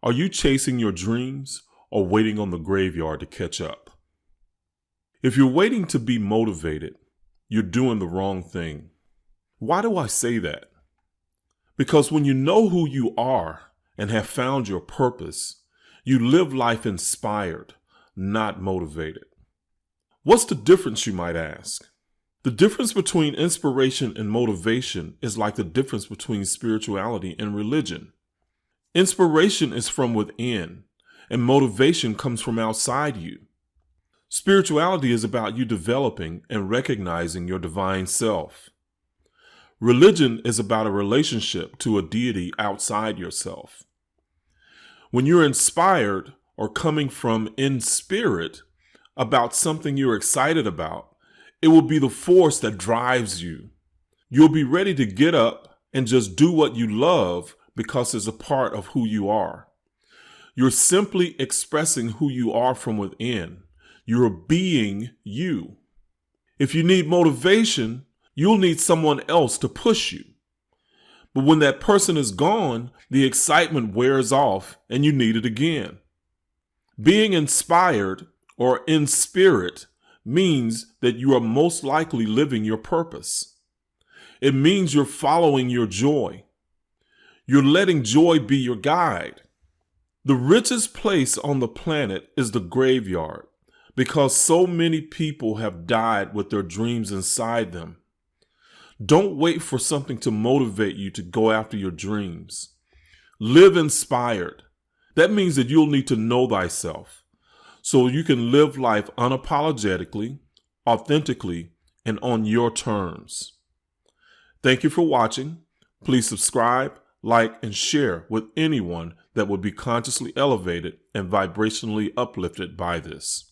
Are you chasing your dreams or waiting on the graveyard to catch up? If you're waiting to be motivated, you're doing the wrong thing. Why do I say that? Because when you know who you are and have found your purpose, you live life inspired, not motivated. What's the difference, you might ask? The difference between inspiration and motivation is like the difference between spirituality and religion. Inspiration is from within, and motivation comes from outside you. Spirituality is about you developing and recognizing your divine self. Religion is about a relationship to a deity outside yourself. When you're inspired or coming from in spirit about something you're excited about, it will be the force that drives you. You'll be ready to get up and just do what you love because it's a part of who you are. You're simply expressing who you are from within. You're being you. If you need motivation, you'll need someone else to push you. But when that person is gone, the excitement wears off and you need it again. Being inspired or in spirit means that you are most likely living your purpose. It means you're following your joy. You're letting joy be your guide. The richest place on the planet is the graveyard because so many people have died with their dreams inside them. Don't wait for something to motivate you to go after your dreams. Live inspired. That means that you'll need to know thyself so you can live life unapologetically, authentically, and on your terms. Thank you for watching. Please subscribe, like, and share with anyone that would be consciously elevated and vibrationally uplifted by this.